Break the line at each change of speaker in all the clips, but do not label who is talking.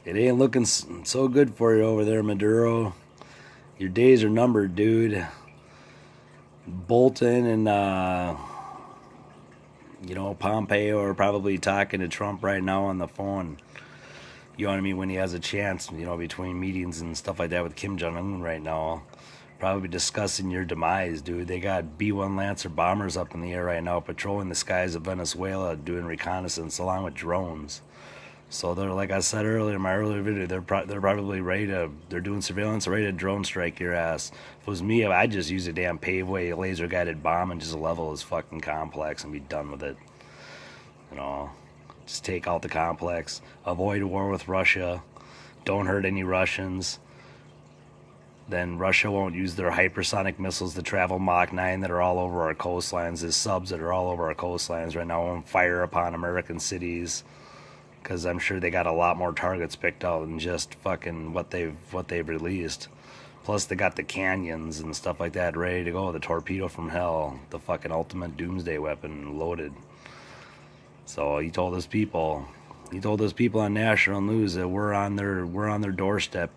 It ain't looking so good for you over there, Maduro. Your days are numbered, dude. Bolton and Pompeo are probably talking to Trump right now on the phone. You know what I mean? When he has a chance, between meetings and stuff like that with Kim Jong-un right now. Probably discussing your demise, dude. They got B-1 Lancer bombers up in the air right now, patrolling the skies of Venezuela, doing reconnaissance along with drones. So they're, like I said earlier in my earlier video, they're probably they're doing surveillance, ready to drone strike your ass. If it was me, I'd just use a damn paveway laser guided bomb and just level his fucking complex and be done with it. Just take out the complex, avoid war with Russia, don't hurt any Russians. Then Russia won't use their hypersonic missiles to travel Mach 9 that are all over our coastlines. There's subs that are all over our coastlines right now won't fire upon American cities, because I'm sure they got a lot more targets picked out than just fucking what they've released. Plus they got the canyons and stuff like that ready to go. The torpedo from hell, the fucking ultimate doomsday weapon loaded. So he told those people on national news that we're on their doorstep.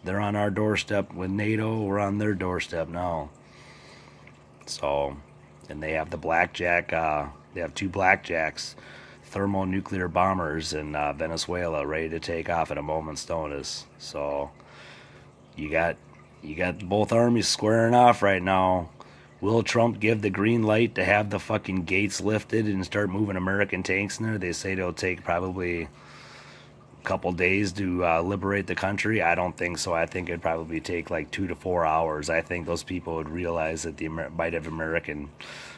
They're on our doorstep with NATO. We're on their doorstep now. So, and they have the Blackjack. They have two Blackjacks, thermonuclear bombers in Venezuela, ready to take off at a moment's notice. So, you got both armies squaring off right now. Will Trump give the green light to have the fucking gates lifted and start moving American tanks in there? They say it'll take probably couple days to liberate the country. I don't think so. I think it'd probably take like 2 to 4 hours. I think those people would realize that the might have American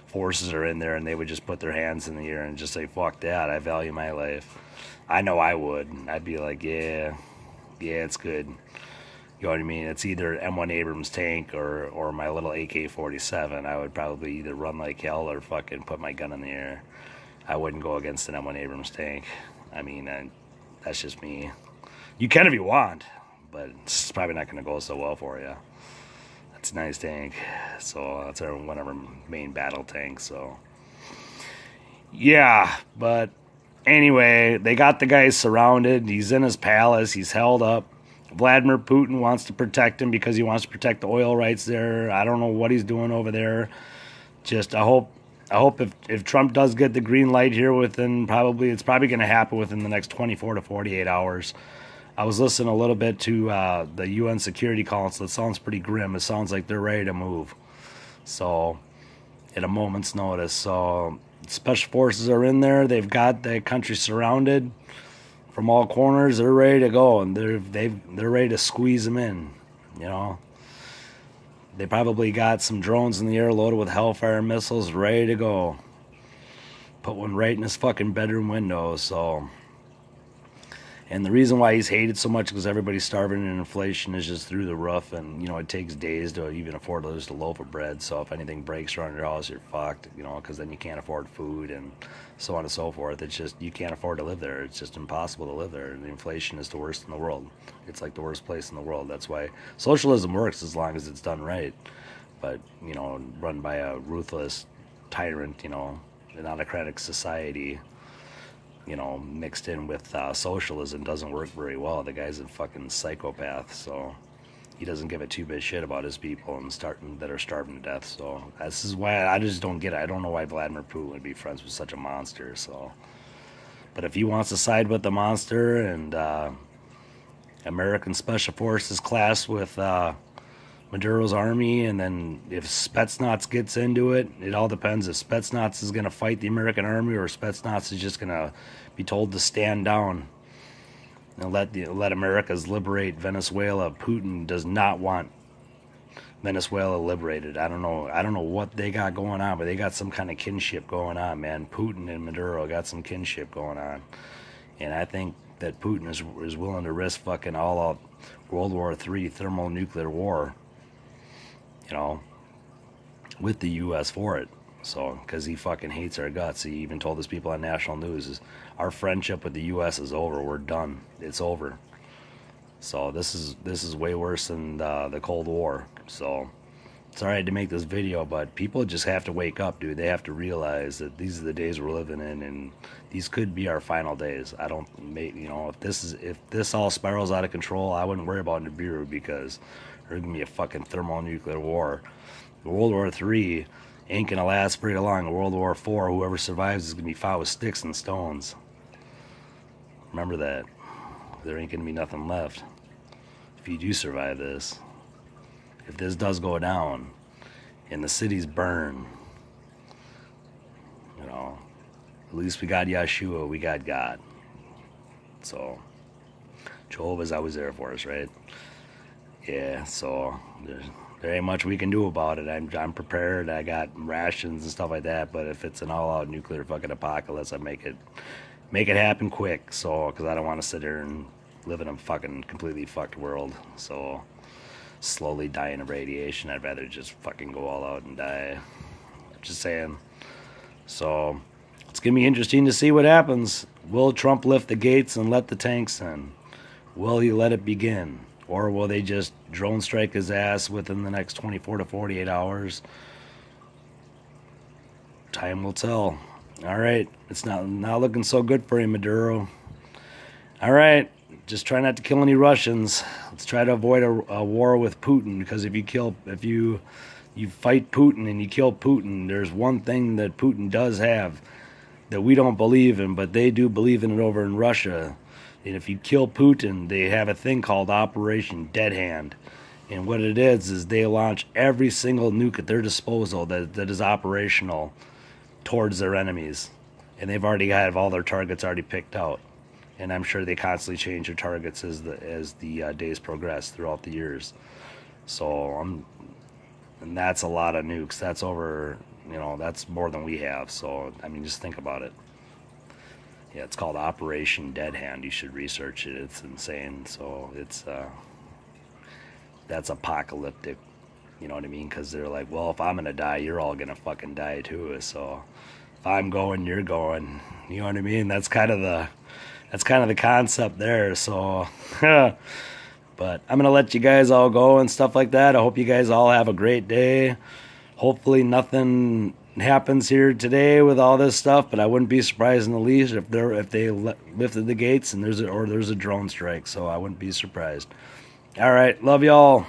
forces are in there, and they would just put their hands in the air and just say, fuck that, I value my life. I know I would. I'd be like, yeah, it's good. You know what I mean? It's either M1 Abrams tank or my little AK-47. I would probably either run like hell or fucking put my gun in the air. I wouldn't go against an M1 Abrams tank. I mean, that's just me. You can if you want, but it's probably not going to go so well for you. That's a nice tank. So that's one of our main battle tanks. So yeah, but anyway, they got the guy surrounded. He's in his palace. He's held up. Vladimir Putin wants to protect him because he wants to protect the oil rights there. I don't know what he's doing over there. Just I hope if Trump does get the green light here it's probably going to happen within the next 24 to 48 hours. I was listening a little bit to the UN Security Council. It sounds pretty grim. It sounds like they're ready to move. So, at a moment's notice. So, special forces are in there. They've got the country surrounded from all corners. They're ready to go, and they're ready to squeeze them in. They probably got some drones in the air loaded with Hellfire missiles ready to go. Put one right in his fucking bedroom window. So, and the reason why he's hated so much is because everybody's starving and inflation is just through the roof, and it takes days to even afford just a loaf of bread. So if anything breaks around your house, you're fucked. Because then you can't afford food and so on and so forth. It's just you can't afford to live there. It's just impossible to live there. And the inflation is the worst in the world. It's like the worst place in the world. That's why socialism works as long as it's done right. But run by a ruthless tyrant, an autocratic society, mixed in with socialism doesn't work very well. The guy's a fucking psychopath, so he doesn't give a two-bit shit about his people that are starving to death. So this is why I just don't get it. I don't know why Vladimir Putin would be friends with such a monster. So, but if he wants to side with the monster and American Special Forces class with Maduro's army, and then if Spetsnaz gets into it, it all depends if Spetsnaz is going to fight the American army or Spetsnaz is just going to be told to stand down and let Americans liberate Venezuela. Putin does not want Venezuela liberated. I don't know what they got going on, but they got some kind of kinship going on, man. Putin and Maduro got some kinship going on, and I think that Putin is willing to risk fucking all out World War III thermonuclear war, with the U.S. for it. So, because he fucking hates our guts. He even told his people on national news, our friendship with the U.S. is over. We're done. It's over. So this is way worse than the Cold War. So it's alright to make this video, but people just have to wake up, dude. They have to realize that these are the days we're living in, and these could be our final days. I don't, you know, if this all spirals out of control, I wouldn't worry about Nibiru, because there's gonna be a fucking thermonuclear war. World War III ain't gonna last very long. World War IV, whoever survives is gonna be fought with sticks and stones. Remember that. There ain't gonna be nothing left if you do survive this. If this does go down and the cities burn, you know, at least we got Yeshua, we got God. So Jehovah's always there for us, right? Yeah, so there ain't much we can do about it. I'm prepared. I got rations and stuff like that. But if it's an all-out nuclear fucking apocalypse, I make it happen quick. So, because I don't want to sit here and live in a fucking completely fucked world. So, slowly dying of radiation. I'd rather just fucking go all out and die. Just saying. So, it's gonna be interesting to see what happens. Will Trump lift the gates and let the tanks in? Will he let it begin? Or will they just drone strike his ass within the next 24 to 48 hours? Time will tell. All right. It's not looking so good for you, Maduro. All right. Just try not to kill any Russians. Let's try to avoid a war with Putin, because if you fight Putin and you kill Putin, there's one thing that Putin does have that we don't believe in, but they do believe in it over in Russia. And if you kill Putin, they have a thing called Operation Dead Hand. And what it is they launch every single nuke at their disposal that is operational towards their enemies. And they've already have all their targets already picked out. And I'm sure they constantly change their targets as the days progress throughout the years. So, and that's a lot of nukes. That's over, you know, that's more than we have. So, I mean, just think about it. Yeah, it's called Operation Dead Hand. You should research it. It's insane. So it's that's apocalyptic. You know what I mean? Because they're like, well, if I'm gonna die, you're all gonna fucking die too. So if I'm going, you're going. You know what I mean? That's kind of the concept there. So, but I'm gonna let you guys all go and stuff like that. I hope you guys all have a great day. Hopefully nothing happens here today with all this stuff, but I wouldn't be surprised in the least if they lifted the gates and there's a drone strike. So I wouldn't be surprised. All right, love y'all.